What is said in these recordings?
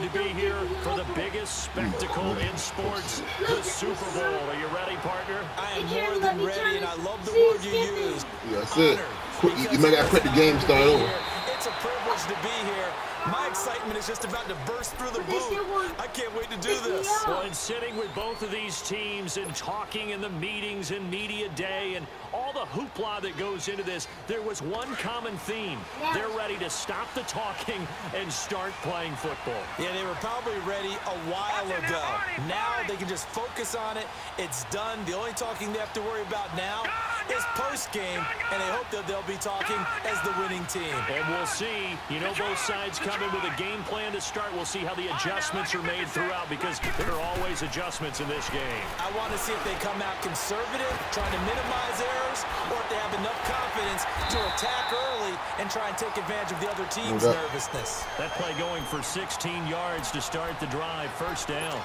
to be here for the biggest spectacle in sports, the Super Bowl. Are you ready, partner? I am more than ready, and I love the word you used. That's it. You may got to quit the game, start over. It's a privilege to be here. My excitement is just about to burst through the booth. I can't wait to do this. Well, and sitting with both of these teams and talking in the meetings and media day and all the hoopla that goes into this, there was one common theme. They're ready to stop the talking and start playing football. Yeah, they were probably ready a while ago. Now they can just focus on it. It's done. The only talking they have to worry about now is post-game, and they hope that they'll be talking as the winning team. And we'll see. You know, both sides come in with a game plan to start. We'll see how the adjustments are made throughout, because there are always adjustments in this game. I want to see if they come out conservative, trying to minimize errors, or if they have enough confidence to attack early and try and take advantage of the other team's nervousness. That play going for 16 yards to start the drive, first down.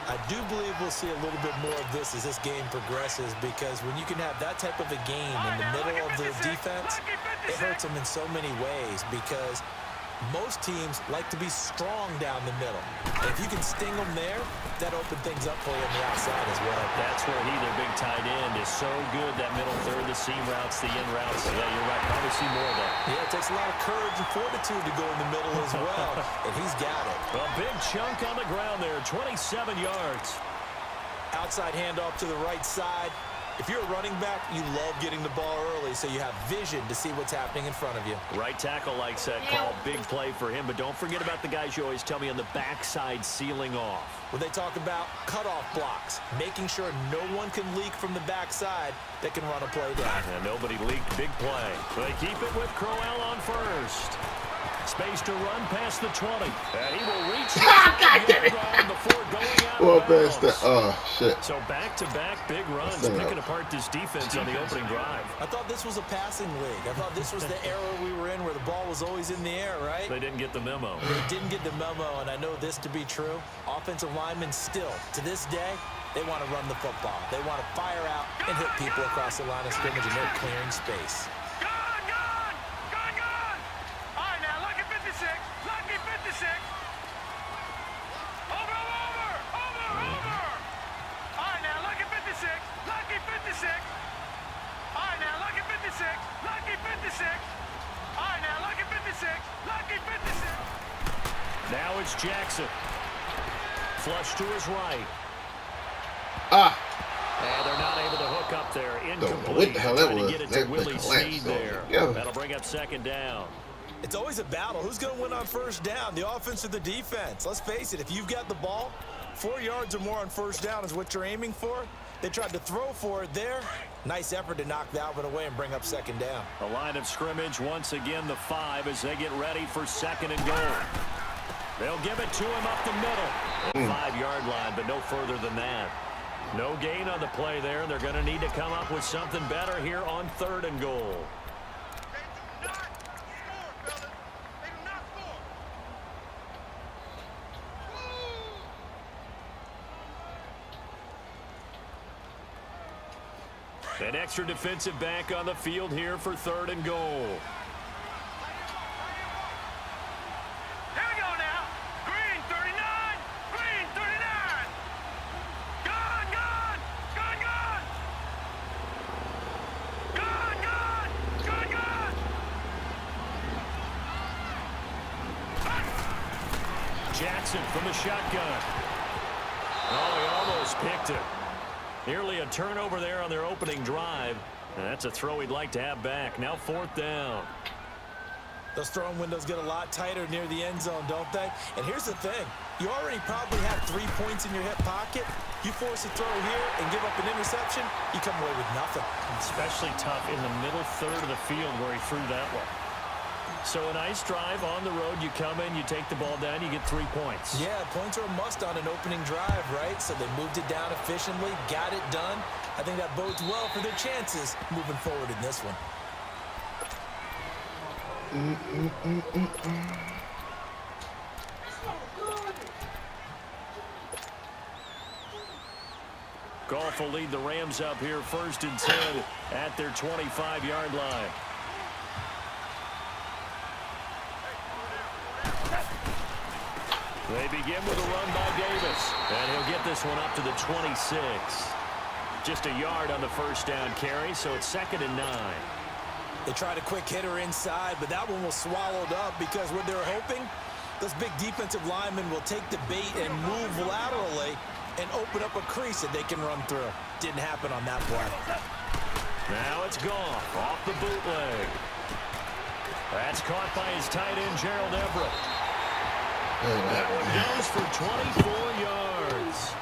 I do believe we'll see a little bit more of this as this game progresses, because when you can have that type of a game in the middle of the defense, it hurts them in so many ways, because most teams like to be strong down the middle. And if you can sting them there, that opens things up for you on the outside as well. That's where their big tight end, is so good, that middle third, the seam routes, the in routes. Yeah, you're right. Probably see more of that. Yeah, it takes a lot of courage and fortitude to go in the middle as well, and he's got it. A big chunk on the ground there, 27 yards. Outside handoff to the right side. If you're a running back, you love getting the ball early so you have vision to see what's happening in front of you. Right tackle likes that call. Big play for him. But don't forget about the guys you always tell me on the backside sealing off. When they talk about cutoff blocks, making sure no one can leak from the backside that can run a play down. And nobody leaked. Big play. They keep it with Crowell on first. Space to run past the 20. And he will reach the line before going out. Well, past that. Oh, shit. So back-to-back big runs, picking apart this defense on the opening drive. I thought this was a passing league. I thought this was the era we were in where the ball was always in the air, right? They didn't get the memo. They didn't get the memo, and I know this to be true. Offensive linemen still, to this day, they want to run the football. They want to fire out and hit people across the line of scrimmage, and they're clearing space. Now it's Jackson. Flush to his right. And they're not able to hook up there. Incomplete. What the hell that Trying was? to get it to Willie Snead there. Yeah. That'll bring up second down. It's always a battle. Who's going to win on first down, the offense or the defense? Let's face it, if you've got the ball, 4 yards or more on first down is what you're aiming for. They tried to throw for it there. Nice effort to knock that one away and bring up second down. The line of scrimmage, once again, the 5 as they get ready for second and goal. They'll give it to him up the middle. 5-yard line, but no further than that. No gain on the play there. They're going to need to come up with something better here on third and goal. An extra defensive back on the field here for third and goal. Here we go now. Green 39. Green 39. Gone, gone. Gone, gone. Gone, gone. Gone, gone. Jackson from the shotgun. Oh, he almost picked it. Nearly a turnover there on their opening drive. And that's a throw he'd like to have back. Now fourth down. Those throwing windows get a lot tighter near the end zone, don't they? And here's the thing. You already probably have 3 points in your hip pocket. You force a throw here and give up an interception, you come away with nothing. Especially tough in the middle third of the field where he threw that one. So a nice drive on the road. You come in, you take the ball down, you get 3 points. Yeah, points are a must on an opening drive, right? So they moved it down efficiently, got it done. I think that bodes well for their chances moving forward in this one. Goff will lead the Rams up here first and 10 at their 25-yard line. They begin with a run by Davis. And he'll get this one up to the 26. Just a yard on the first down carry, so it's 2nd and 9. They tried a quick hitter inside, but that one was swallowed up because what they're hoping, those big defensive linemen will take the bait and move laterally and open up a crease that they can run through. Didn't happen on that play. Now it's Goff off the bootleg. That's caught by his tight end, Gerald Everett. That one goes for 24 yards.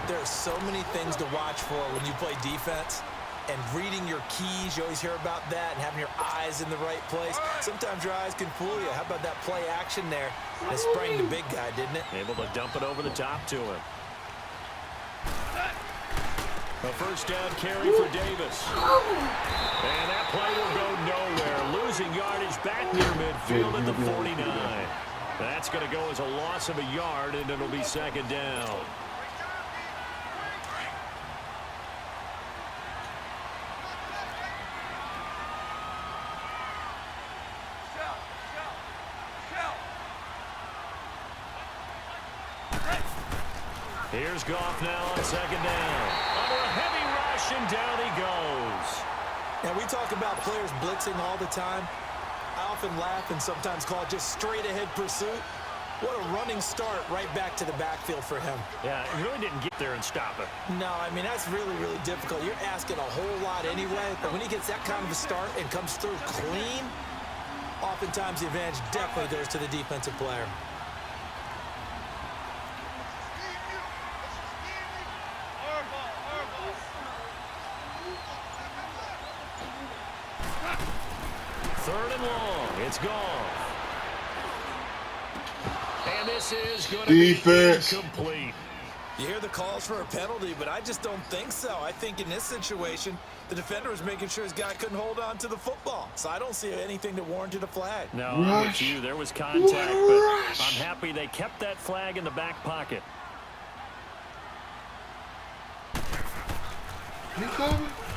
There are so many things to watch for when you play defense. And reading your keys, you always hear about that, and having your eyes in the right place. Sometimes your eyes can fool you. How about that play action there? It sprang the big guy, didn't it? Able to dump it over the top to him. A first down carry for Davis. And that play will go nowhere. Losing yardage back near midfield at the 49. That's going to go as a loss of a yard, and it'll be 2nd down. Here's Goff now on 2nd down. Under a heavy rush, and down he goes. Now, we talk about players blitzing all the time. I often laugh and sometimes call it just straight-ahead pursuit. What a running start right back to the backfield for him. Yeah, he really didn't get there and stop it. No, I mean, that's really, really difficult. You're asking a whole lot anyway, but when he gets that kind of a start and comes through clean, oftentimes the advantage definitely goes to the defensive player. Third and long. It's gone. And this is going to be incomplete. You hear the calls for a penalty, but I just don't think so. I think in this situation, the defender was making sure his guy couldn't hold on to the football. So I don't see anything that warranted a flag. No, I'm with you. There was contact, but I'm happy they kept that flag in the back pocket.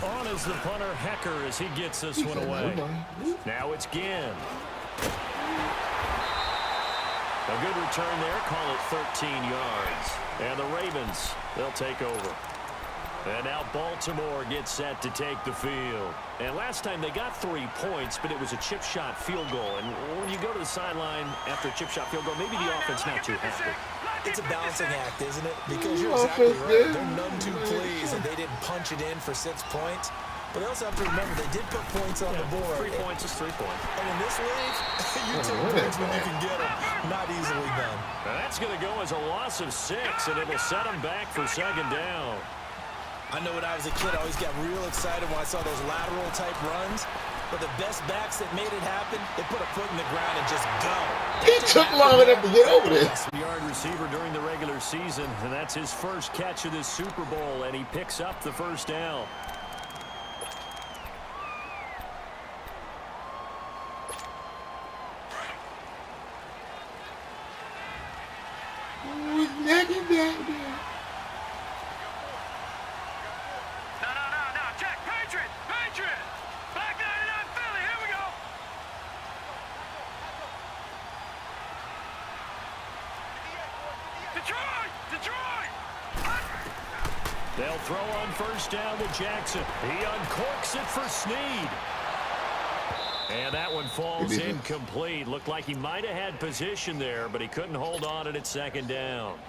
On is the punter, Hecker, as he gets this one away. Now it's Ginn. A good return there. Call it 13 yards. And the Ravens, they'll take over. And now Baltimore gets set to take the field. And last time they got 3 points, but it was a chip shot field goal. And when you go to the sideline after a chip shot field goal, maybe the offense not too happy. It's a balancing act, isn't it? Because you're exactly right. They're none too pleased, and they didn't punch it in for 6 points. But they also have to remember they did put points on the board. 3 points is 3 points. And in this league, you take points when you can get them. Not easily done. That's going to go as a loss of 6, and it'll set them back for 2nd down. I know when I was a kid, I always got real excited when I saw those lateral-type runs. But the best backs that made it happen, they put a foot in the ground and just go. He took long enough to get over there. Yard receiver during the regular season, and that's his first catch of this Super Bowl, and he picks up the first down. Check, Patriot! Patriot! Back 99 Philly, here we go! Detroit! Detroit! They'll throw on first down to Jackson. He uncorks it for Snead. And that one falls incomplete. Looked like he might have had position there, but he couldn't hold on it at 2nd down.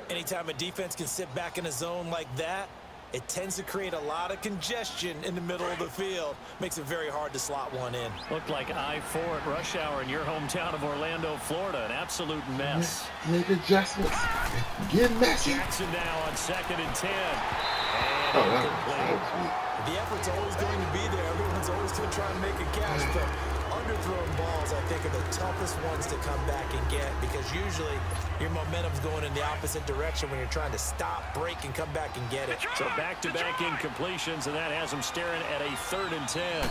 Anytime a defense can sit back in a zone like that, it tends to create a lot of congestion in the middle of the field. Makes it very hard to slot one in. Looked like I-4 at rush hour in your hometown of Orlando, Florida. An absolute mess. Make adjustments. Get messy. Jackson now on 2nd and 10. Oh, And that incomplete. was sweet. The effort's always going to be there. Everyone's always going to try and make a catch, but underthrown balls, I think, are the toughest ones to come back and get because usually your momentum's going in the opposite direction when you're trying to stop, break, and come back and get it. So back-to-back incompletions, and that has him staring at a 3rd and 10.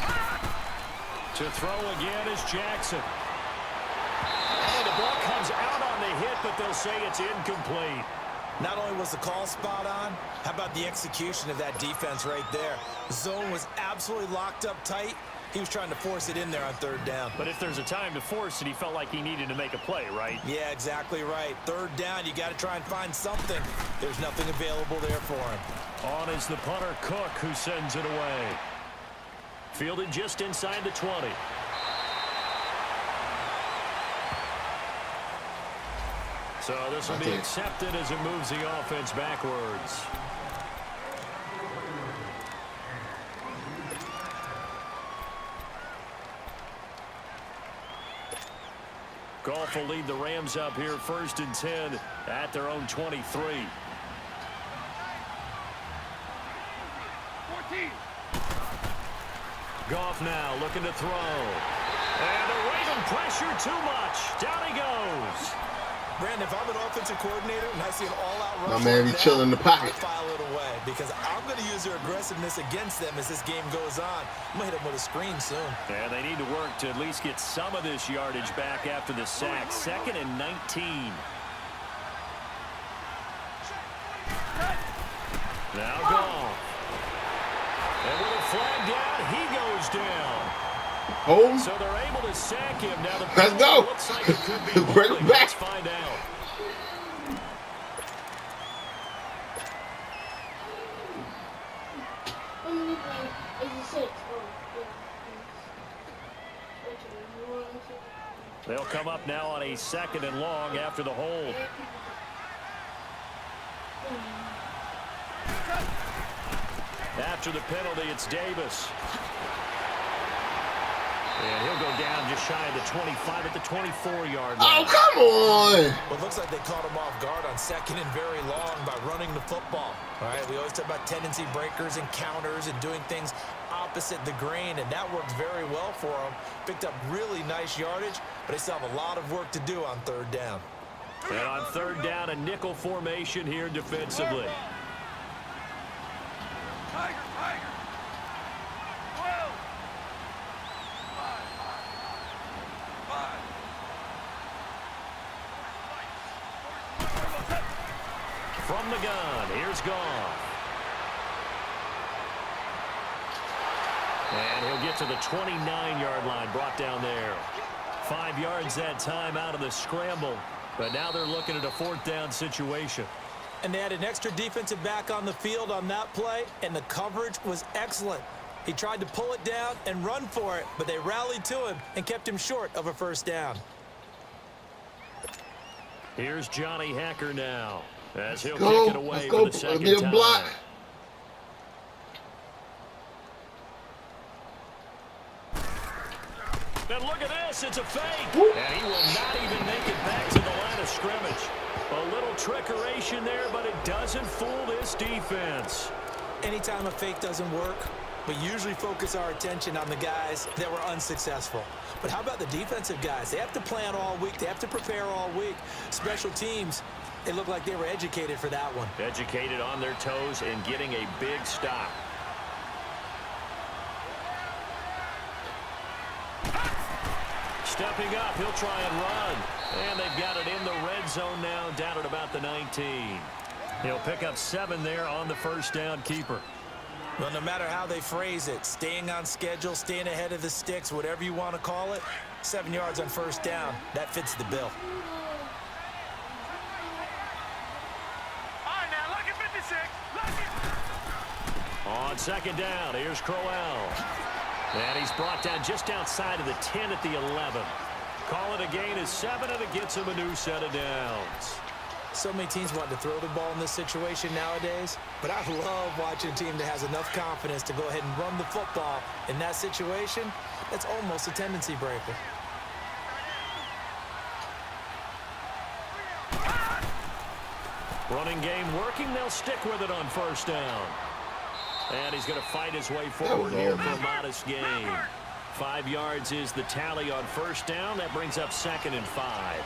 To throw again is Jackson. And the ball comes out on the hit, but they'll say it's incomplete. Not only was the call spot on, how about the execution of that defense right there? Zone was absolutely locked up tight. He was trying to force it in there on third down. But if there's a time to force it, he felt like he needed to make a play, right? Yeah, exactly right. Third down, you got to try and find something. There's nothing available there for him. On is the punter, Cook, who sends it away. Fielded just inside the 20. So this will be accepted as it moves the offense backwards. Goff will lead the Rams up here 1st and 10 at their own 23. 14. Goff now looking to throw. And they're waving pressure too much. Down he goes. Brandon, if I'm an offensive coordinator and I see an all-out rush, My man be chilling in the pocket. I file it away because I'm going to use their aggressiveness against them as this game goes on. I'm going to hit them with a screen soon. And they need to work to at least get some of this yardage back after the sack. 2nd and 19. Now Goff. And with a flag down, he goes down. Home. So they're able to sack him. Now the Let's go. looks like it could be Bring him back. Let's find out. They'll come up now on a 2nd and long after the hold. After the penalty, it's Davis. And he'll go down just shy of the 25 at the 24-yard line. Oh, come on. Well, it looks like they caught him off guard on 2nd and very long by running the football. All right, we always talk about tendency breakers and counters and doing things opposite the grain, and that worked very well for them. Picked up really nice yardage, but they still have a lot of work to do on 3rd down. And on 3rd down, a nickel formation here defensively. Tiger, Tiger. 12. 5. From the gun, here's Goff. And he'll get to the 29-yard line, brought down there. 5 yards that time out of the scramble. But now they're looking at a 4th down situation. And they had an extra defensive back on the field on that play, and the coverage was excellent. He tried to pull it down and run for it, but they rallied to him and kept him short of a 1st down. Here's Johnny Hacker now, as he'll Go. kick it away Let's for go. the 2nd Get a time. block. And look at this, it's a fake. Woo. And he will not even make it back to the line of scrimmage. A little trickeration there, but it doesn't fool this defense. Anytime a fake doesn't work, we usually focus our attention on the guys that were unsuccessful. But how about the defensive guys? They have to plan all week. They have to prepare all week. Special teams, they look like they were educated for that one. Educated on their toes and getting a big stop. Stepping up, he'll try and run. And they've got it in the red zone now, down at about the 19. He'll pick up 7 there on the 1st down keeper. Well, no matter how they phrase it, staying on schedule, staying ahead of the sticks, whatever you want to call it, 7 yards on 1st down, that fits the bill. All right, now, look at 56. Look at. On 2nd down, here's Crowell. And he's brought down just outside of the 10 at the 11. Call it a gain of 7, and it gets him a new set of downs. So many teams want to throw the ball in this situation nowadays, but I love watching a team that has enough confidence to go ahead and run the football. In that situation, that's almost a tendency breaker. Running game working. They'll stick with it on 1st down. And he's going to fight his way forward here for a modest gain. 5 yards is the tally on 1st down. That brings up 2nd and 5.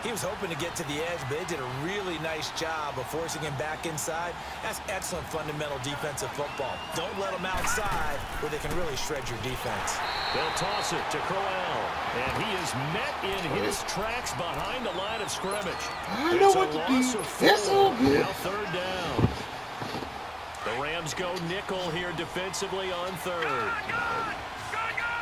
He was hoping to get to the edge, but they did a really nice job of forcing him back inside. That's excellent fundamental defensive football. Don't let them outside where they can really shred your defense. They'll toss it to Crowell. And he is met in his tracks behind the line of scrimmage. I know what to do. That's all good. Now 3rd down. The Rams go nickel here defensively on 3rd. Go, go!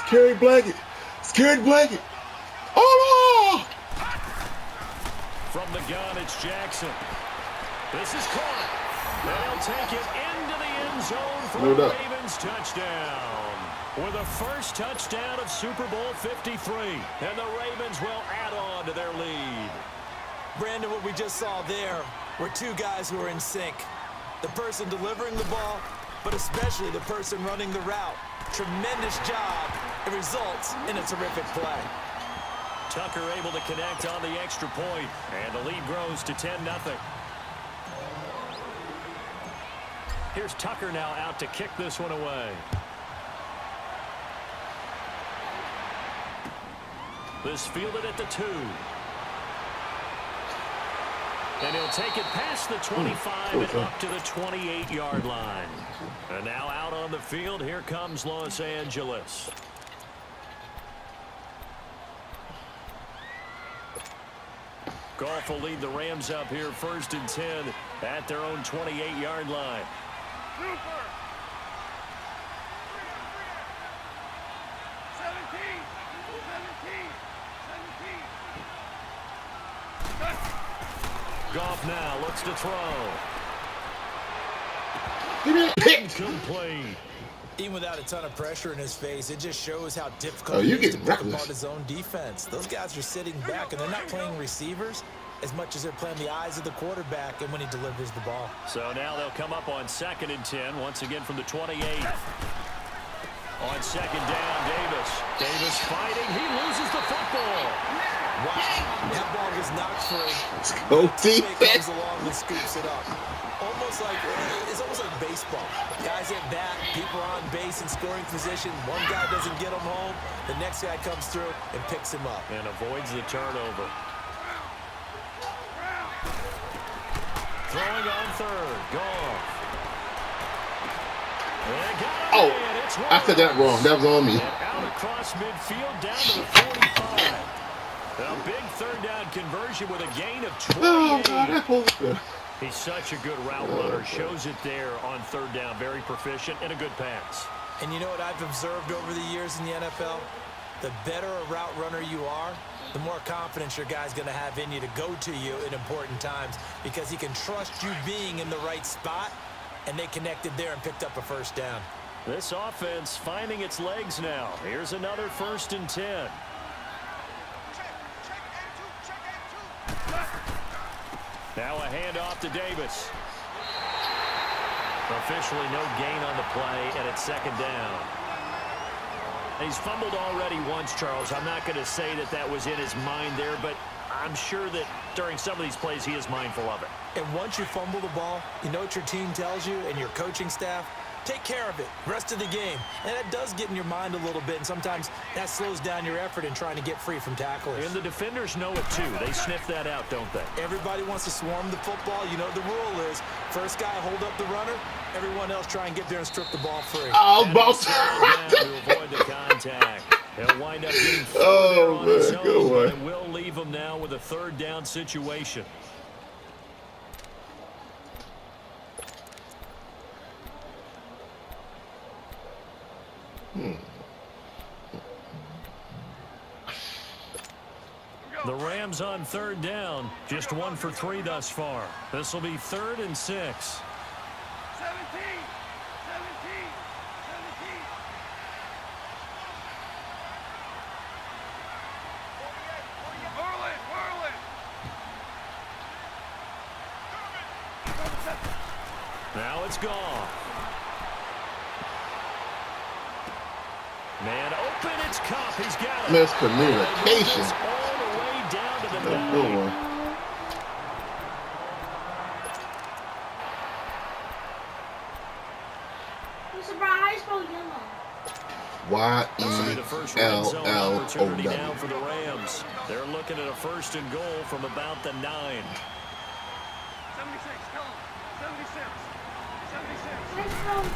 Scary blanket. Scared blanket. Oh! From the gun, it's Jackson. This is caught. They'll take it into the end zone for No the doubt. Ravens touchdown. With the first touchdown of Super Bowl 53. And the Ravens will add on to their lead. Brandon, what we just saw there were two guys who are in sync. The person delivering the ball, but especially the person running the route. Tremendous job. It results in a terrific play. Tucker able to connect on the extra point, and the lead grows to 10-0. Here's Tucker now out to kick this one away. This fielded at the 2. And he'll take it past the 25 and up to the 28-yard line. And now out on the field, here comes Los Angeles. Goff will lead the Rams up here 1st and 10 at their own 28-yard line. Super. 17. 17. Goff now looks to throw. Picked. Complete. Even without a ton of pressure in his face, it just shows how difficult Oh, you it is to getting pick reckless. apart his own defense. Those guys are sitting back, and they're not playing receivers as much as they're playing the eyes of the quarterback and when he delivers the ball. So now they'll come up on 2nd and 10, once again from the 28. On 2nd down, Davis. Davis fighting. He loses the football. Wow, that ball was knocked free. Go Teammate defense. comes along and scoops it up. It's almost like baseball. Guys at bat, people are on base in scoring position. One guy doesn't get him home. The next guy comes through and picks him up. And avoids the turnover. Throwing on 3rd. Goff. Oh, I said that wrong. That was on me. And out across midfield down to the 45. A big 3rd down conversion with a gain of 28. Oh, God, that was good. He's such a good route runner. Shows it there on 3rd down. Very proficient and a good pass. And you know what I've observed over the years in the NFL? The better a route runner you are, the more confidence your guy's going to have in you to go to you in important times because he can trust you being in the right spot, and they connected there and picked up a 1st down. This offense finding its legs now. Here's another 1st and 10. Now a handoff to Davis. Officially no gain on the play, and it's 2nd down. He's fumbled already once, Charles. I'm not going to say that that was in his mind there, but I'm sure that during some of these plays he is mindful of it. And once you fumble the ball, you know what your team tells you and your coaching staff? Take care of it. Rest of the game. And that does get in your mind a little bit, and sometimes that slows down your effort in trying to get free from tacklers. And the defenders know it too. They sniff that out, don't they? Everybody wants to swarm the football. You know the rule is first guy hold up the runner, everyone else try and get there and strip the ball free. I was about To avoid the contact. He'll wind up getting Oh, on his man, own, good but one. it will leave him now with a 3rd down situation. The Rams on 3rd down, just 1 for 3 thus far. This will be 3rd and 6. 17. 17. 17. Whirl it, whirl it. Now it's gone. Man open, it's Cup. He's got it. Miscommunication. It's all the way down to the That's a 9. good one. I'm surprised I spelled yellow. This will be the first red zone opportunity now YELLOW. for the Rams. They're looking at a 1st and goal from about the 9. 76, tell him. 76. 76. I spelled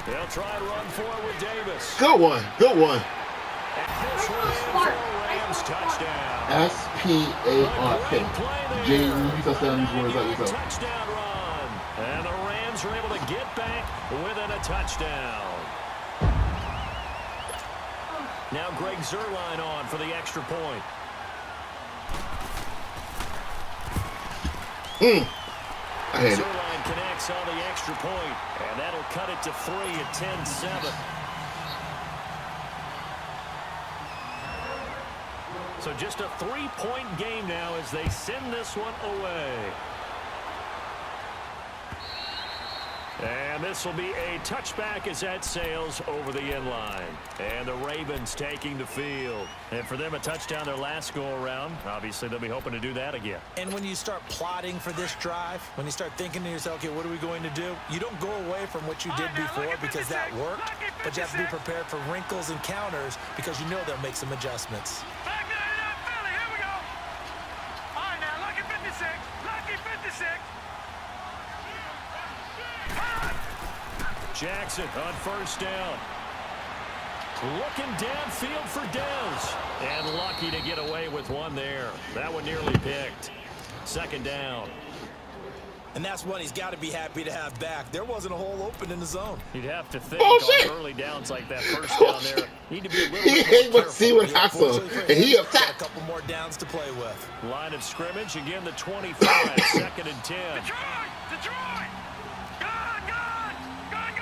They'll try and run forward with Davis. Good one. Good one. And this one in for a Rams touchdown. S-P-A-R-K. Jay, you touchdown these words like yourself. Touchdown run. And the Rams are able to get back within a touchdown. Now Greg Zuerlein on for the extra point. Zuerlein connects on the extra point, and that'll cut it to 3 at 10-7. So just a 3-point game now as they send this one away. And this will be a touchback as that sails over the end line. And the Ravens taking the field. And for them, a touchdown their last go-around. Obviously, they'll be hoping to do that again. And when you start plotting for this drive, when you start thinking to yourself, okay, what are we going to do? You don't go away from what you did before because that worked, but you have to be prepared for wrinkles and counters because you know they'll make some adjustments. Back 99 Philly, here we go. All right, now, lucky 56. Lucky 56. Jackson on first down. Looking downfield for Dez. And lucky to get away with one there. That one nearly picked. Second down. And that's one he's got to be happy to have back. There wasn't a hole open in the zone. You'd have to think on early downs like that first down there. Need to be a little bit ain't more but see what happens. And he got attacked. a couple more downs to play with. Line of scrimmage, again the 25, second and 10. Detroit! Detroit! Gone! Gone! Gone!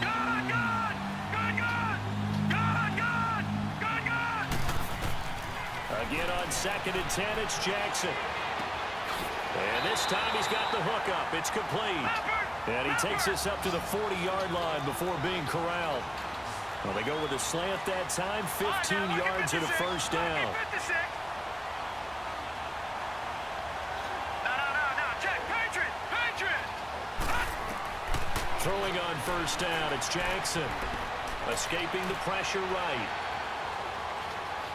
Gone! Gone! Gone! Gone! Gone! Gone! Gone! Gone! Again on second and 10, it's Jackson. And this time he's got the hook up. It's complete. And he takes this up to the 40-yard line before being corralled. Well, they go with a slant that time, 15 yards and a first down. Throwing on first down, it's Jackson. Escaping the pressure right.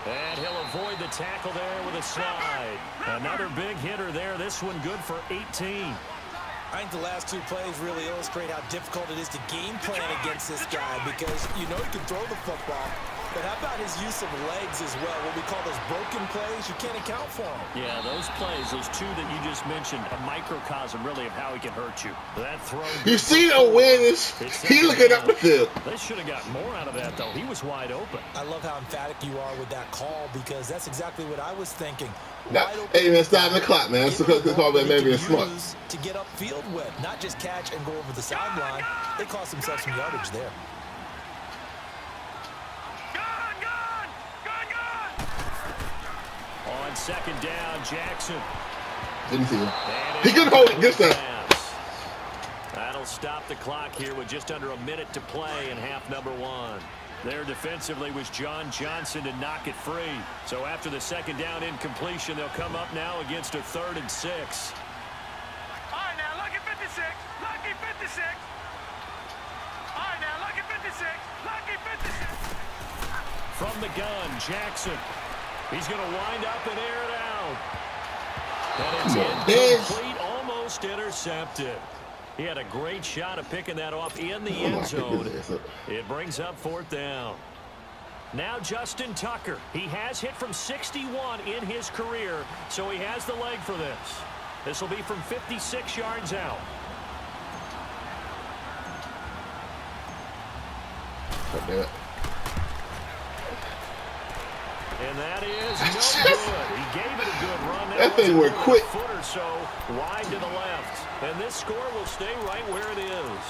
And he'll avoid the tackle there with a slide. Another big hitter there. This one good for 18. I think the last two plays really illustrate how difficult it is to game plan against this guy because you know he can throw the football, but how about his use of legs as well? What we call those broken plays, you can't account for them. Yeah, those plays, those two that you just mentioned, a microcosm really of how he can hurt you. That throw. You see the awareness? He looking up the field. They should have gotten more out of that, though. He was wide open. I love how emphatic you are with that call because that's exactly what I was thinking. Now, hey, man, stop the clock, man. That's because it's probably maybe a smart. To get upfield with, not just catch and go over the sideline. They cost themselves some yardage there. On second down, Jackson. Didn't see him. He can hold it. Good stuff. That'll stop the clock here with just under a minute to play in half number one. There defensively was John Johnson to knock it free. So after the second down incompletion, they'll come up now against a 3rd and 6. All right, now, lucky 56. Lucky 56. All right, now, lucky 56. Lucky 56. From the gun, Jackson. He's going to wind up and air it out. And it's incomplete, almost intercepted. He had a great shot of picking that off in the end zone. It brings up 4th down. Now Justin Tucker. He has hit from 61 in his career, so he has the leg for this. This will be from 56 yards out. And that is no good. He gave it a good run. That thing went quick. A foot or so wide to the left. And this score will stay right where it is.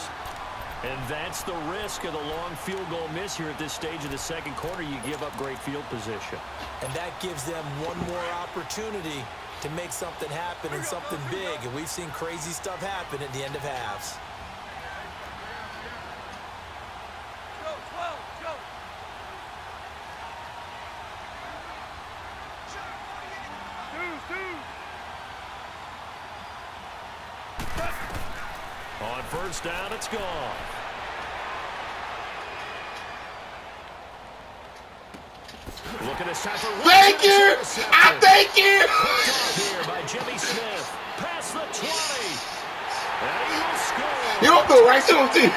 And that's the risk of the long field goal miss here at this stage of the second quarter. You give up great field position. And that gives them one more opportunity to make something happen and something big. And we've seen crazy stuff happen at the end of halves. On first down, it's gone. Looking to sack. Thank you! I thank you! Here by Jimmy Smith. Past the 20. And he will score. You don't throw right to him, too.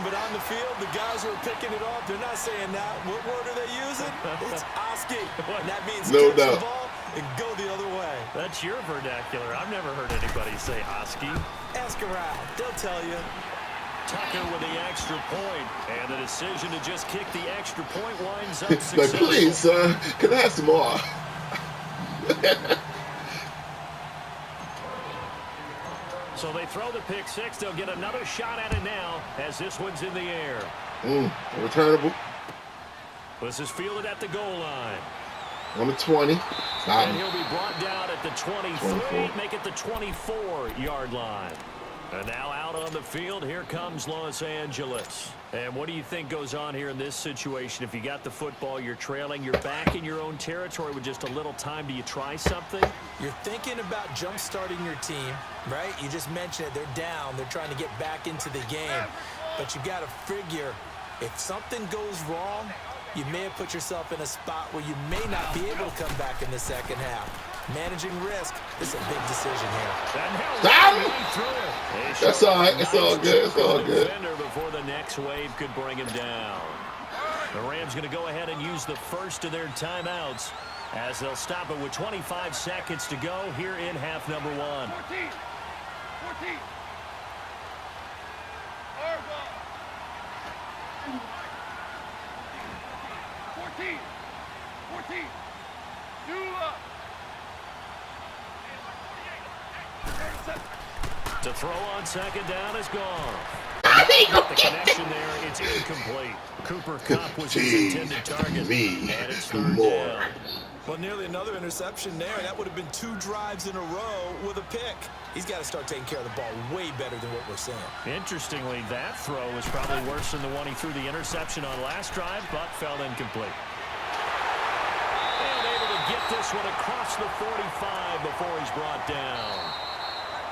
But on the field, the guys who are picking it off, they're not saying that. What word are they using? It's Oski. And that means no catch doubt. the ball and go the other way. That's your vernacular. I've never heard anybody say Oski. Ask around. They'll tell you. Tucker with the extra point, and the decision to just kick the extra point winds up Like, successful. please, can I have some more? So they throw the pick six. They'll get another shot at it now as this one's in the air. Returnable. This is fielded at the goal line. On the 20. And he'll be brought down at the 23, 24. make it the 24-yard line. And now out on the field, here comes Los Angeles. And what do you think goes on here in this situation? If you got the football, you're trailing, you're back in your own territory with just a little time. Do you try something? You're thinking about jump-starting your team, right? You just mentioned it. They're down. They're trying to get back into the game. But you've got to figure if something goes wrong, you may have put yourself in a spot where you may not be able to come back in the second half. Managing risk, this is a big decision here. That's all right. It's all good. It's all good. Before the next wave could bring him down. The Rams going to go ahead and use the first of their timeouts as they'll stop it with 25 seconds to go here in half number 1. 14. 14. To throw on second down is gone. The connection there, it's incomplete. Cooper Kupp was his intended target, and it's third down. Well, nearly another interception there. That would have been 2 drives in a row with a pick. He's got to start taking care of the ball way better than what we're seeing. Interestingly, that throw was probably worse than the one he threw the interception on last drive, but fell incomplete. And able to get this one across the 45 before he's brought down.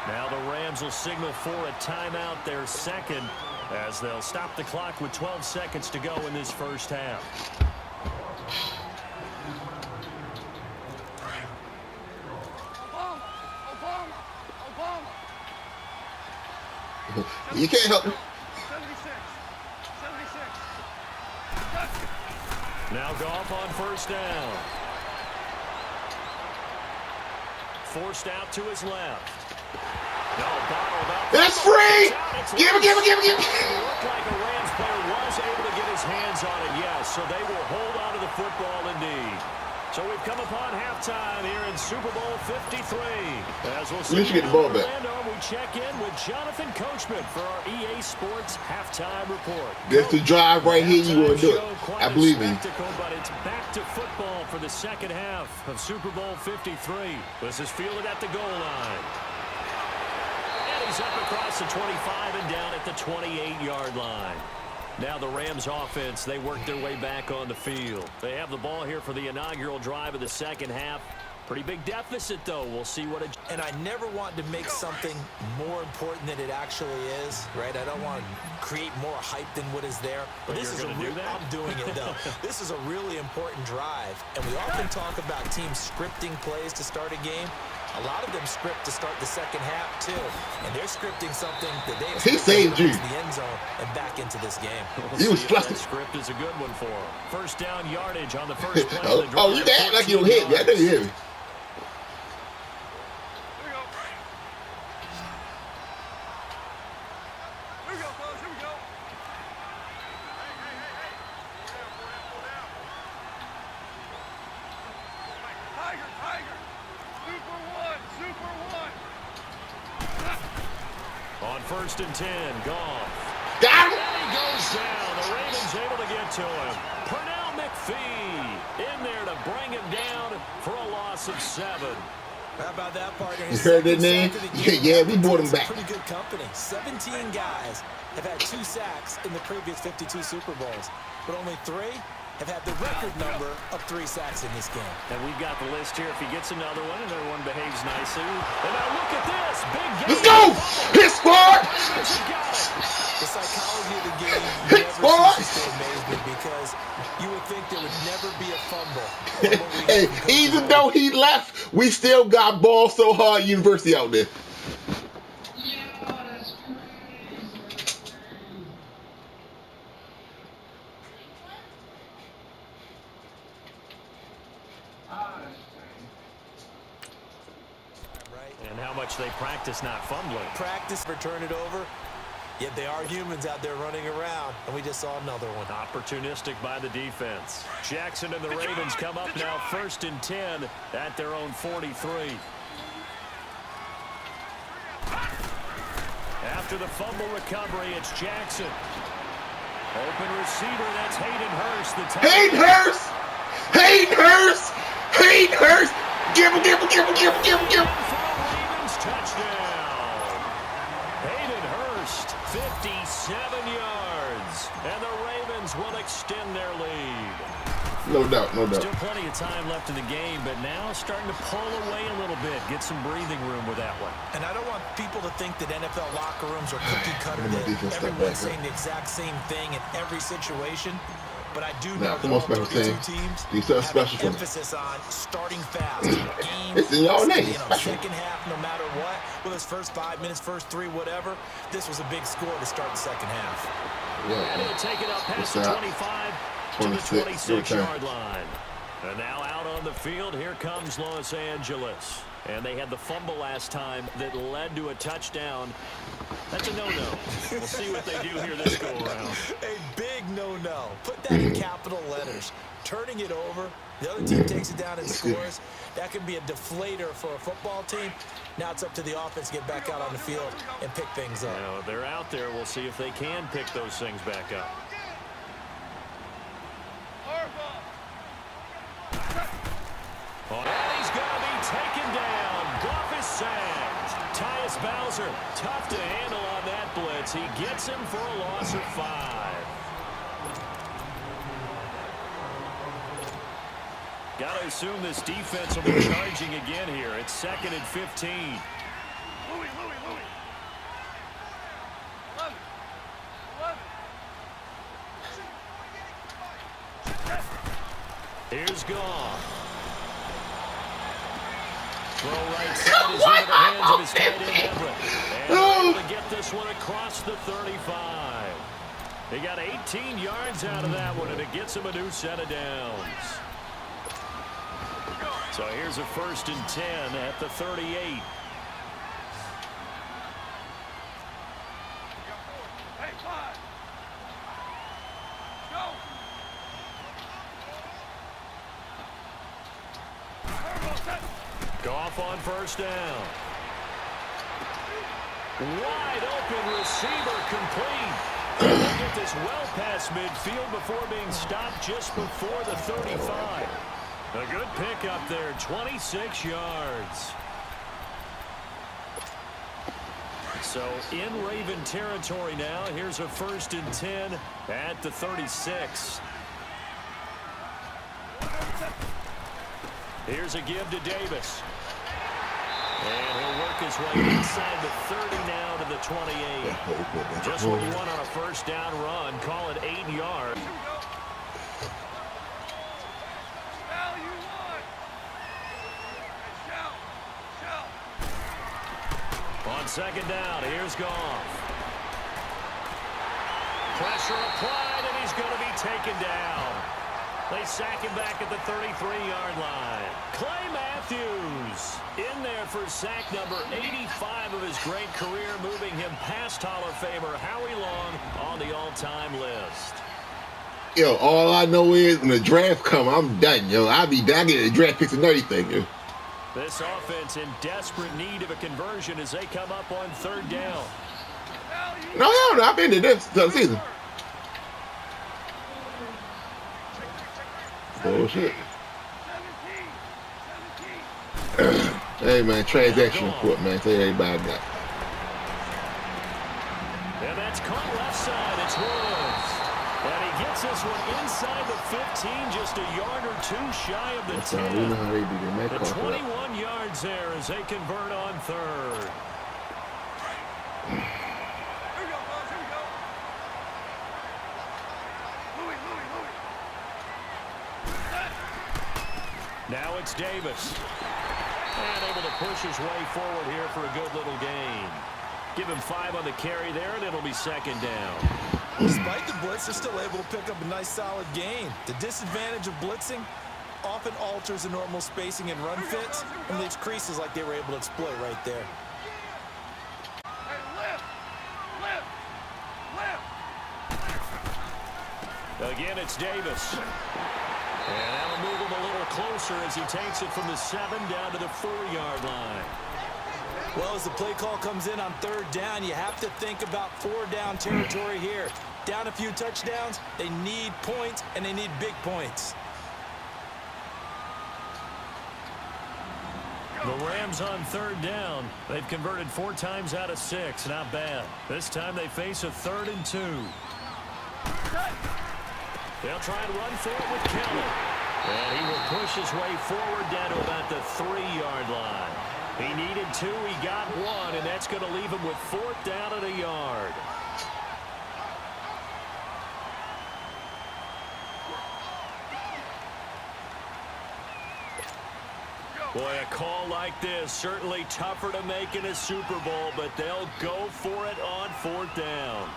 Now the Rams will signal for a timeout, their second, as they'll stop the clock with 12 seconds to go in this first half. You can't help it. 76. Now Goff on first down. Forced out to his left. No, bottled up. It's free! Give it. It looked like a Rams player was able to get his hands on it, yes. So they will hold on to the football indeed. So we've come upon halftime here in Super Bowl 53. As we'll see, You should get the ball back. we check in with Jonathan Coachman for our EA Sports halftime report. That's the drive right here you want to do it. I believe in you. But it's back to football for the second half of Super Bowl 53. This is fielded at the goal line. And he's up across the 25 and down at the 28-yard line. Now the Rams offense, they work their way back on the field. They have the ball here for the inaugural drive of the second half. Pretty big deficit, though. We'll see what it... And I never want to make something more important than it actually is, right? I don't want to create more hype than what is there. But this is a real... I'm doing it, though. This is a really important drive. And we often talk about teams scripting plays to start a game. A lot of them script to start the second half, too. And they're scripting something that they He saved you. to the end zone and back into this game. He was flustered. That script is a good one for him. First down yardage on the first play. Oh, you act like you hit me. I know you hit me. Here we go, fellas. Here we go. Tiger. Super one. On first and 10, Goff. Got him. And he goes down. The Ravens able to get to him. Pernell McPhee in there to bring him down for a loss of 7. How about that, partner? You heard that name? Yeah, we brought him back. Pretty good company. 17 guys have had 2 sacks in the previous 52 Super Bowls, but only 3 have had the record number of 3 sacks in this game. And we've got the list here. If he gets another one behaves nicely. And now look at this. Big game. Let's go! Hit squad! The psychology of the game Hit never squad! ceases to amaze me because you would think there would never be a fumble. Hey, even though he left, we still got ball so hard university out there. And how much they practice not fumbling. Practice, turn it over. Yet they are humans out there running around, and we just saw another one. Opportunistic by the defense. Jackson and the Ravens come up now 1st and 10 at their own 43. After the fumble recovery, it's Jackson. Open receiver, that's Hayden Hurst. Hayden Hurst! Hayden Hurst! Hayden Hurst! Give him! Ravens touchdown. Hayden Hurst, 57 yards. And the Ravens will extend their lead. No doubt. Still plenty of time left in the game, but now starting to pull away a little bit. Get some breathing room with that one. And I don't want people to think that NFL locker rooms are cookie cutter, that everyone's saying the exact same thing in every situation. But I do know that all 32 teams have an emphasis on starting fast. It's in y'all name. Second half, no matter what, whether it's first 5 minutes, first 3, whatever, this was a big score to start the second half. And he'll take it up past the 25 to the 26-yard line. And now out on the field, here comes Los Angeles. And they had the fumble last time that led to a touchdown. That's a no-no. We'll see what they do here this go-around. A big no-no. Put that in capital letters. Turning it over, the other team takes it down and scores. That could be a deflator for a football team. Now it's up to the offense to get back out on the field and pick things up. Now, they're out there. We'll see if they can pick those things back up. And he's going to be taken down. Goff is sacked. Tyus Bowser, tough to handle on that blitz. He gets him for a loss of 5. Got to assume this defense will be charging again here. It's 2nd and 15. Louis. 11. Here's Goff. Throw right side is into the hands of his tight end Everett. And able to get this one across the 35. He got 18 yards out of that one, and it gets him a new set of downs. So here's a 1st and 10 at the 38. Hey, 5. Go. Goff on 1st down. Wide open receiver complete. They'll get this well past midfield before being stopped just before the 35. A good pick up there, 26 yards. So in Raven territory now. Here's a 1st and 10 at the 36. Here's a give to Davis. And he'll work his way inside the 30 now to the 28. Just what you want on a 1st down run. Call it 8 yards. On 2nd down, here's Goff. Pressure applied, and he's going to be taken down. They sack him back at the 33-yard line. Clay Matthews in there for sack number 85 of his great career, moving him past Hall of Famer Howie Long on the all-time list. Yo, all I know is when the draft come, I'm done, yo. I get the draft picks and everything, yo. This offense in desperate need of a conversion as they come up on 3rd down. No, hell no. I've been to this season. Bullshit. Hey, man, transaction report, man. Tell everybody that. And that's caught left side. It's Woods. And he gets this one inside the 15, just a yard or 2 shy of the 10. We know how they do that. The 21 yards there as they convert on 3rd. Now it's Davis. And able to push his way forward here for a good little gain. Give him 5 on the carry there, and it'll be 2nd down. Despite the blitz, they're still able to pick up a nice, solid gain. The disadvantage of blitzing often alters the normal spacing and run fits, and leaves creases like they were able to exploit right there. Hey, lift! Again, it's Davis. And that'll move him a little closer as he takes it from the 7 down to the 4-yard line. Well, as the play call comes in on 3rd down, you have to think about 4-down territory here. Down a few touchdowns, they need points, and they need big points. The Rams on 3rd down. They've converted 4 times out of 6. Not bad. This time they face a 3rd and 2. They'll try and run for it with Kelly. And he will push his way forward down to about the 3-yard line. He needed 2, he got 1, and that's going to leave him with 4th down and a yard. Boy, a call like this, certainly tougher to make in a Super Bowl, but they'll go for it on 4th down.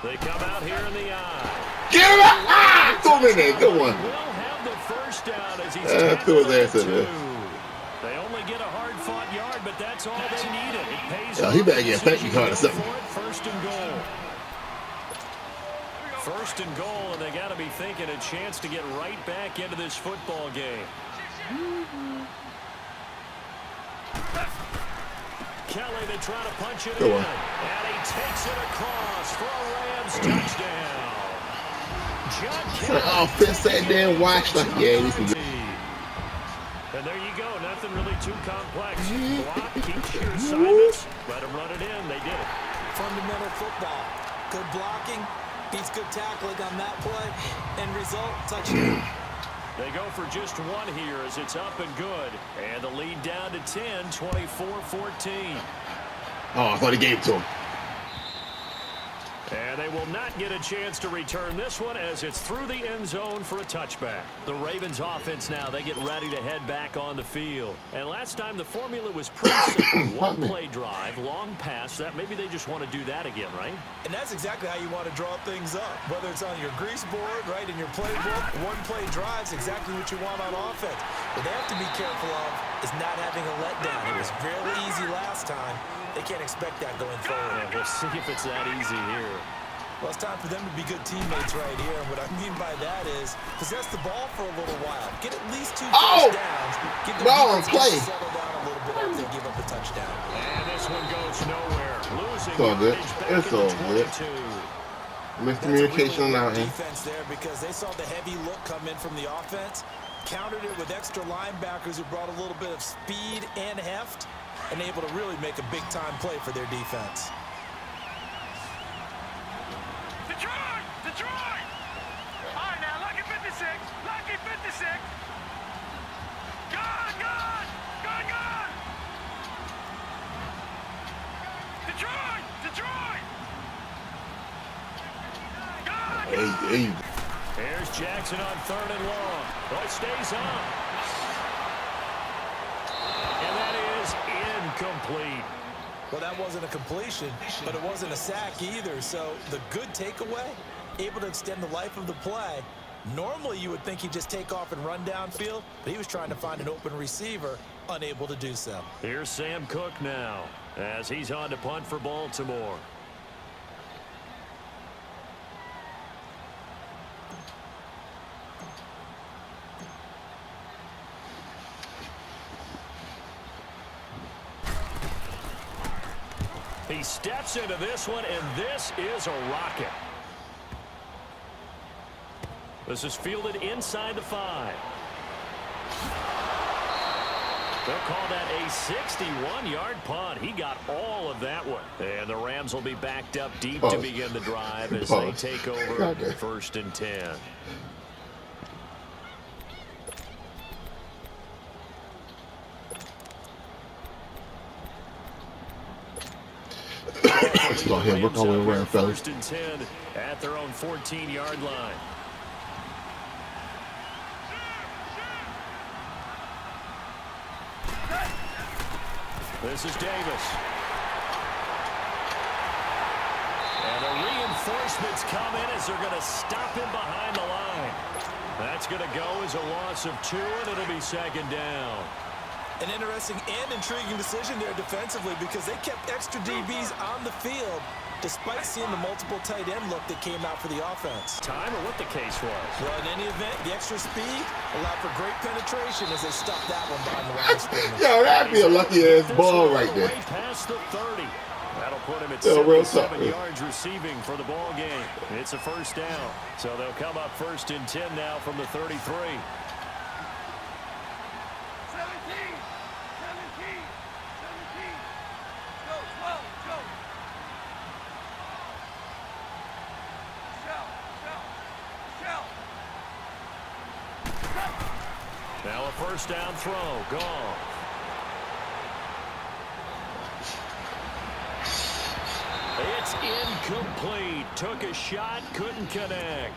They come out here in the eye. Get him out! Ah! Throw him in there. Good one. Will have the first down as he's threw his ass in there. They only get a hard-fought yard, but that's all they needed. It pays He better get a penalty card or something. 1st and goal. 1st and goal, and they got to be thinking a chance to get right back into this football game. Kelly, they try to punch it in, and he takes it across for a Rams touchdown. John Kelly. Offense sat there and watched like, yeah, this is good. And there you go, nothing really too complex. Block, keep your assignments, let them run it in. They did it. Fundamental football. Good blocking, beats good tackling on that play, and result, touchdown. They go for just 1 here as it's up and good. And the lead down to 10, 24-14. Oh, I thought he gave it to him. And they will not get a chance to return this one as it's through the end zone for a touchback. The Ravens offense now, they get ready to head back on the field. And last time the formula was pretty simple. 1 play drive, long pass. That maybe they just want to do that again, right? And that's exactly how you want to draw things up. Whether it's on your grease board, right, in your playbook, 1 play drive's exactly what you want on offense. What they have to be careful of is not having a letdown. It was fairly easy last time. They can't expect that going forward. Yeah, we'll see if it's that easy here. Well, it's time for them to be good teammates right here. And what I mean by that is possess the ball for a little while. Get at least 2 first downs. Get the defense to settle down a little bit after they give up a touchdown. And this one goes nowhere. Losing It's all good. It's all good. 22. Miscommunication on our end. Defense there because they saw the heavy look come in from the offense, countered it with extra linebackers who brought a little bit of speed and heft, and able to really make a big-time play for their defense. Detroit! Detroit! All right, now, lucky 56. Lucky 56. Gone, gone! Gone, gone! Detroit! Detroit! Gone! Hey. Here's Jackson on 3rd and long. Well, it stays on. And that is incomplete. Well, that wasn't a completion, but it wasn't a sack either. So the good takeaway, able to extend the life of the play. Normally, you would think he'd just take off and run downfield, but he was trying to find an open receiver, unable to do so. Here's Sam Cook now as he's on to punt for Baltimore. He steps into this one, and this is a rocket. This is fielded inside the 5. They'll call that a 61-yard punt. He got all of that one. And the Rams will be backed up deep to begin the drive as they take over 1st and 10. Let's go ahead. Work our way around, fellas. 1st and 10 at their own 14-yard line. This is Davis. And the reinforcements come in as they're going to stop him behind the line. That's going to go as a loss of 2, and it'll be 2nd down. An interesting and intriguing decision there defensively because they kept extra DBs on the field despite seeing the multiple tight end look that came out for the offense. Time or what the case was? Well, in any event, the extra speed allowed for great penetration as they stuffed that one behind the line of scrimmage. Yo, that'd be a lucky-ass ball right there. Way past the 30. That'll put him at Yo, real 77 tough, yards receiving for the ball game. It's a first down. So they'll come up 1st and 10 now from the 33. 17. Go, 12, go. Now a first down throw. Gone. It's incomplete. Took a shot, couldn't connect.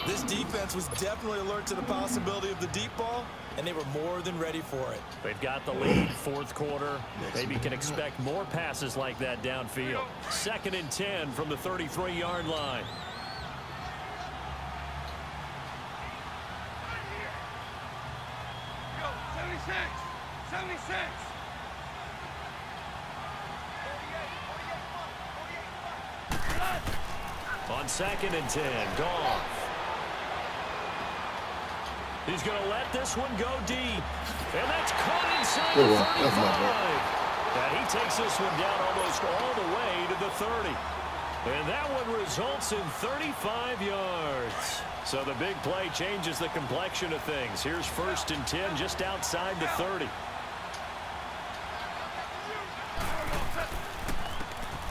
This defense was definitely alert to the possibility of the deep ball, and they were more than ready for it. They've got the lead, 4th quarter. Maybe can expect more passes like that downfield. 2nd and 10 from the 33-yard line. Go, 76. 76. On 2nd and 10, Goff. He's going to let this one go deep. And that's caught inside the 35. And he takes this one down almost all the way to the 30. And that one results in 35 yards. So the big play changes the complexion of things. Here's 1st and 10 just outside the 30.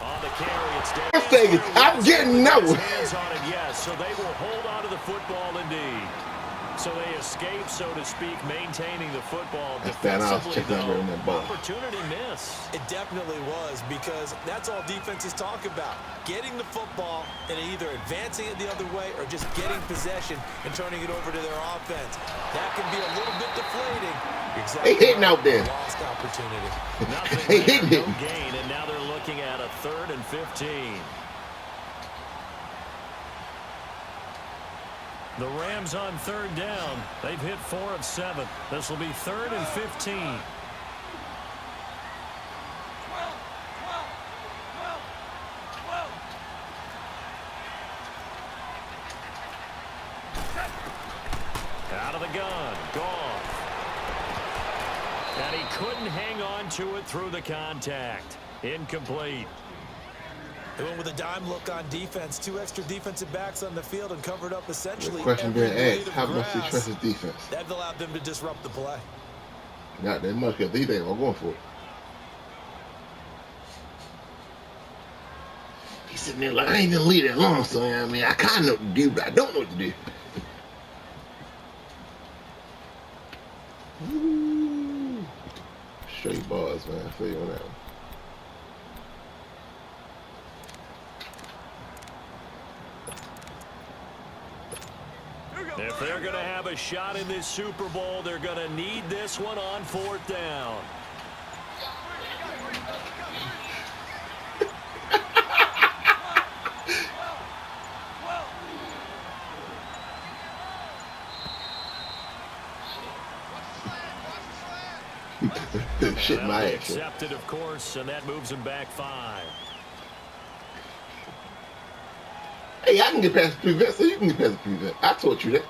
On the carry, it's down. I'm getting nowhere. Hands on it, yes. So they will hold on to the football indeed. So they escape, so to speak, maintaining the football defensively, though. Opportunity miss. It definitely was because that's all defenses talk about. Getting the football and either advancing it the other way or just getting possession and turning it over to their offense. That can be a little bit deflating. Exactly. They hitting out there. Lost opportunity. Nothing there, no gain, and now they're looking at a 3rd and 15. The Rams on 3rd down. They've hit 4 of 7. This will be 3rd and 15. 12, 12, 12, 12. Out of the gun. Gone. And he couldn't hang on to it through the contact. Incomplete. They went with a dime look on defense. 2 extra defensive backs on the field and covered up essentially The question every being blade asked, of how much do you grass. trust his defense? That allowed them to disrupt the play. Not that much, because they ain't going for it. He said, man, like, I ain't gonna leave that long, so I mean, I kind of know what to do, but I don't know what to do. Ooh. Straight bars, man. I feel you on that one. If they're going to have a shot in this Super Bowl, they're going to need this one on 4th down. Shit, Well, my they ass. accepted, of course, and that moves them back 5. Hey, I can get past the prevent, so you can get past the prevent. I taught you that.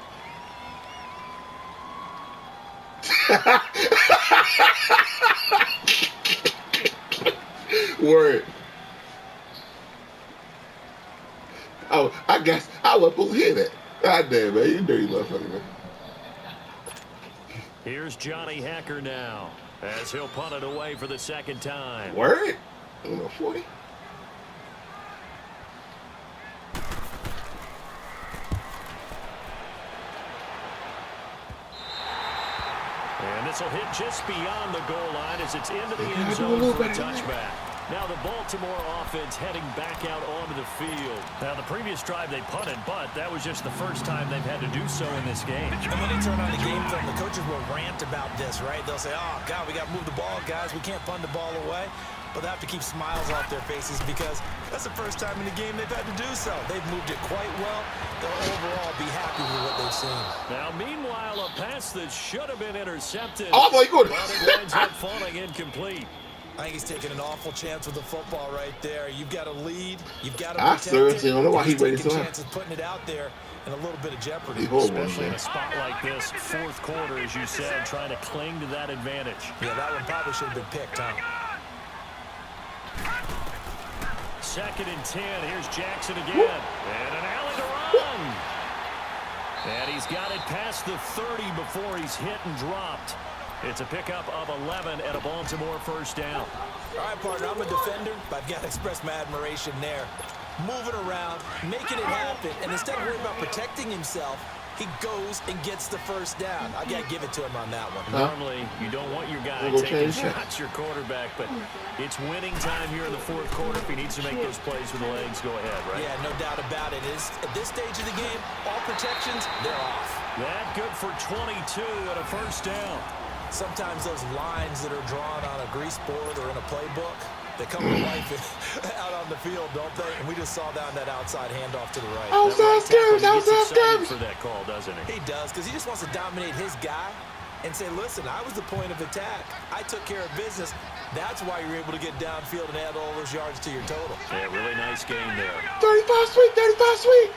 Word. Oh, I guess I was supposed to hear that. God damn, man. You dirty motherfucker, man. Here's Johnny Hacker now, as he'll punt it away for the 2nd time. Word? I don't know, 40. And this will hit just beyond the goal line as it's into the end zone for a touchback. Now the Baltimore offense heading back out onto the field. Now the previous drive they punted, but that was just the first time they've had to do so in this game. And when they turn on the game film, the coaches will rant about this, right? They'll say, oh, God, we got to move the ball, guys. We can't punt the ball away. but they have to keep smiles off their faces because that's the first time in the game they've had to do so. They've moved it quite well. They'll overall be happy with what they've seen. Now, meanwhile, a pass that should have been intercepted. Oh, my God. But it winds up falling incomplete. I think he's taking an awful chance with the football right there. You've got to lead. You've got to I protect seriously it. don't know why He's he waited taking so long. chances putting it out there in a little bit of jeopardy. He horrible, Especially in man. a spot like this, fourth quarter, as you said, trying to cling to that advantage. Yeah, that one probably should have been picked, huh? 2nd and 10. Here's Jackson again. And an alley to run. And he's got it past the 30 before he's hit and dropped. It's a pickup of 11 and a Baltimore first down. All right, partner, I'm a defender, but I've got to express my admiration there. Moving around, making it happen, and instead of worrying about protecting himself, he goes and gets the first down. I got to give it to him on that one. Normally, you don't want your guy We'll go taking change that. shots, your quarterback, but it's winning time here in the fourth quarter. If he needs to make those plays with the legs, go ahead, right? Yeah, no doubt about it. At this stage of the game, all protections, they're off. That good for 22 and a first down. Sometimes those lines that are drawn on a grease board or in a playbook, they come to life out on the field, don't they? And we just saw that outside handoff to the right. Oh, That right tackle, he gets excited skirmish. for that call, doesn't he? He does, because he just wants to dominate his guy and say, listen, I was the point of attack. I took care of business. That's why you're able to get downfield and add all those yards to your total. Yeah, really nice game there. 35 sweet, 35 sweet.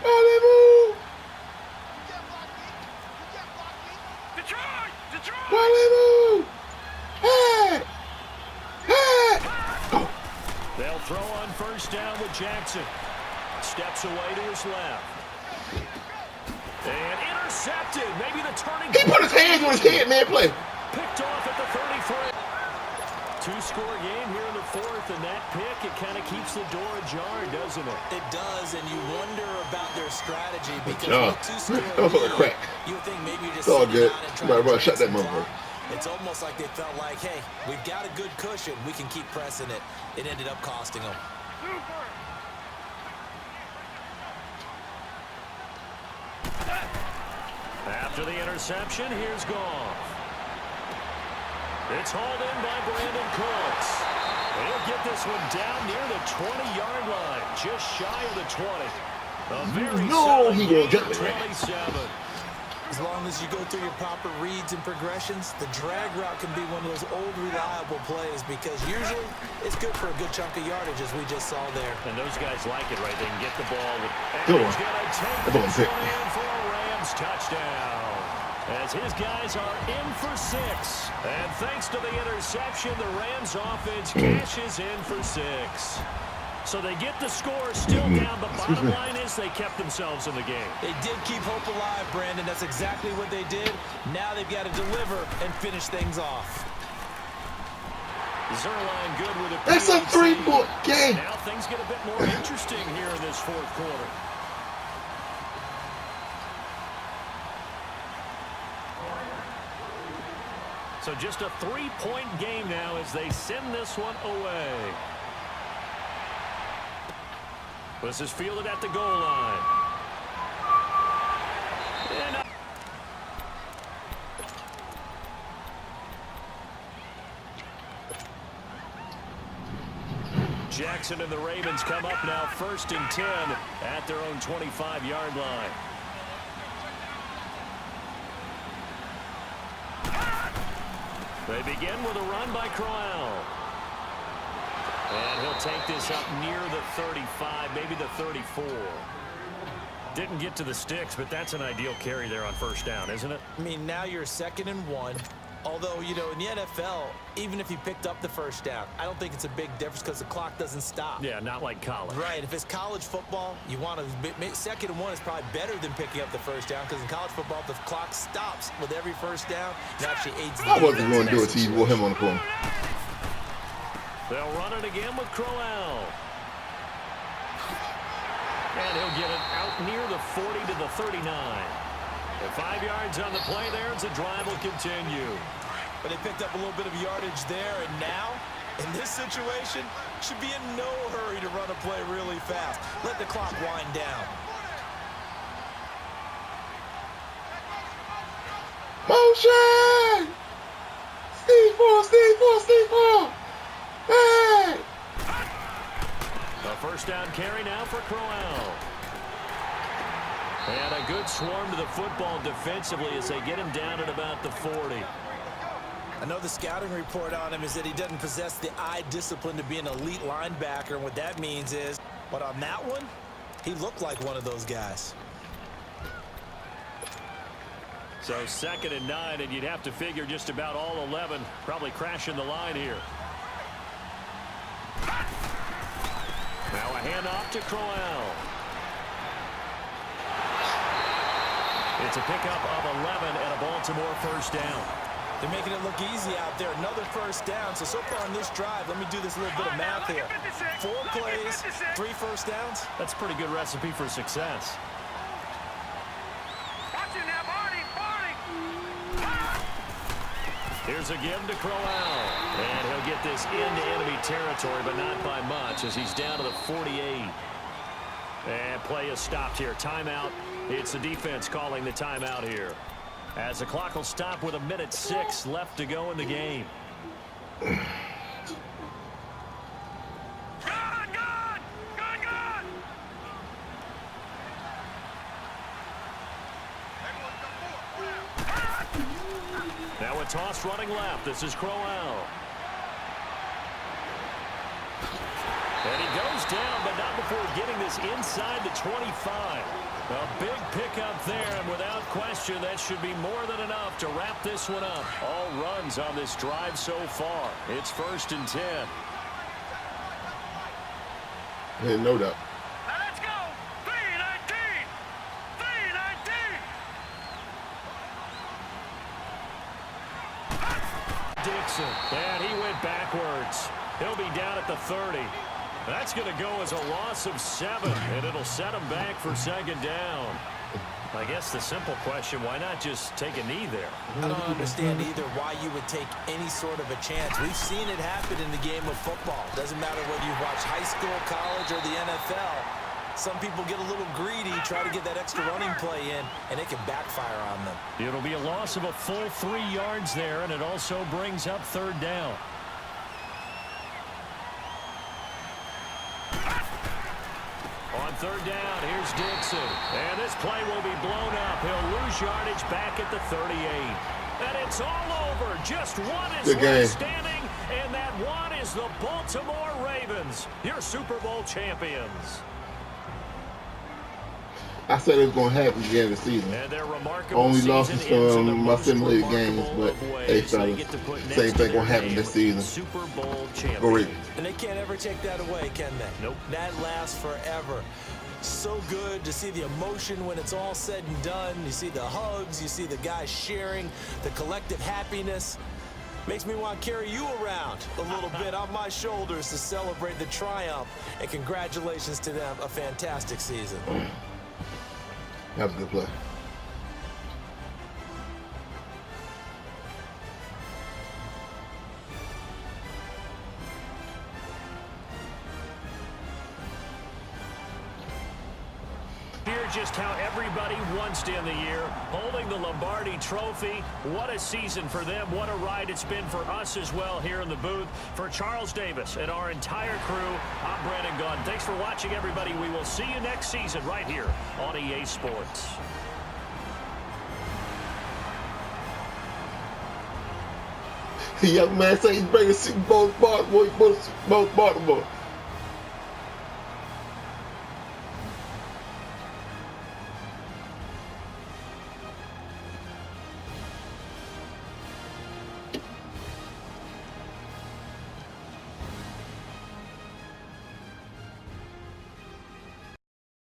Allez-vous. Detroit! Allez-vous. Hey. Hey. Oh. They'll throw on first down with Jackson. Steps away to his left. And intercepted. Maybe the turning He put his hands on his head, man. Play. picked off at the 33. Two-score game here in the fourth, and that pick, it kind of keeps the door ajar, doesn't it? It does, and you wonder about their strategy because job. with two-score That was like a crack. you would think maybe you're just It's all sitting good. down and You trying better to run, shut drag that some motherfucker. clock. It's almost like they felt like, hey, we've got a good cushion. We can keep pressing it. It ended up costing them. After the interception, here's Goff. It's hauled in by Brandon Cooks. He'll get this one down near the 20-yard line, just shy of the 20. A very solid he gonna game, jump it, right? 27. As long as you go through your proper reads and progressions, the drag route can be one of those old reliable plays because usually it's good for a good chunk of yardage as we just saw there. And those guys like it, right? They can get the ball. Good And one. he's going to take That ball this pick. one in for a Rams touchdown. As his guys are in for 6. And thanks to the interception, the Rams offense cashes in for 6. So they get the score still down, but bottom line is they kept themselves in the game. They did keep hope alive, Brandon. That's exactly what they did. Now they've got to deliver and finish things off. Zerline good with a That's a PAT. 3-point game. Now things get a bit more interesting here in this fourth quarter. So just a 3-point game now as they send this one away. This is fielded at the goal line. And Jackson and the Ravens come up now 1st and 10 at their own 25-yard line. They begin with a run by Crowell. And he'll take this up near the 35, maybe the 34. Didn't get to the sticks, but that's an ideal carry there on first down, isn't it? I mean, now you're 2nd and 1. Although, you know, in the NFL, even if you picked up the first down, I don't think it's a big difference because the clock doesn't stop. Yeah, not like college. Right. If it's college football, you want to 2nd and 1 is probably better than picking up the first down because in college football, the clock stops with every first down. It actually aids the I wasn't defense going to in do that it to you with him on the corner. They'll run it again with Crowell. And he'll get it out near the 40 to the 39. And 5 yards on the play there as the drive will continue. But they picked up a little bit of yardage there, and now, in this situation, should be in no hurry to run a play really fast. Let the clock wind down. Motion! Steve Steve. Hey! A first down carry now for Crowell. And a good swarm to the football defensively as they get him down at about the 40. I know the scouting report on him is that he doesn't possess the eye discipline to be an elite linebacker. And what that means is, but on that one, he looked like one of those guys. So 2nd and 9, and you'd have to figure just about all 11 probably crashing the line here. Now a handoff to Crowell. It's a pickup of 11 and a Baltimore first down. They're making it look easy out there. Another first down. So far on this drive, let me do this little bit of math here. 4 plays, 3 first downs. That's a pretty good recipe for success. Watch it now, Barney. Here's a give to Crowell. And he'll get this into enemy territory, but not by much as he's down to the 48. And play is stopped here. Timeout. It's the defense calling the timeout here. As the clock will stop with 1:06 left to go in the game. Good. Now a toss running left. This is Crowell. And he goes down, but not before getting this inside the 25. A big pickup there, and without question, that should be more than enough to wrap this one up. All runs on this drive so far. It's 1st and 10. Yeah, no doubt. Now let's go. 3-19. Dixon, and he went backwards. He'll be down at the 30. That's going to go as a loss of 7, and it'll set him back for 2nd down. I guess the simple question, why not just take a knee there? I don't understand either why you would take any sort of a chance. We've seen it happen in the game of football. Doesn't matter whether you watch high school, college, or the NFL. Some people get a little greedy, try to get that extra running play in, and it can backfire on them. It'll be a loss of a full 3 yards there, and it also brings up 3rd down. On 3rd down, here's Dixon. And this play will be blown up. He'll lose yardage back at the 38. And it's all over. Just one is left standing, and that one is the Baltimore Ravens, your Super Bowl champions. I said it was going to happen again this season. And their remarkable Only season losses ends in the from my most simulated remarkable games, but of ways. hey, They get fellas, to put next same to thing their gonna happen name, this season. Super Bowl champion. Go Ravens. And they can't ever take that away, can they? Nope. That lasts forever. So good to see the emotion when it's all said and done. You see the hugs, you see the guys sharing, the collective happiness. Makes me want to carry you around a little bit on my shoulders to celebrate the triumph. And congratulations to them, a fantastic season. That was a good play. Here's just how everybody wants to end the year, holding the Lombardi Trophy. What a season for them. What a ride it's been for us as well here in the booth. For Charles Davis and our entire crew, I'm Brandon Gunn. Thanks for watching, everybody. We will see you next season right here on EA Sports. The young man said he's bringing Super Bowl to Baltimore.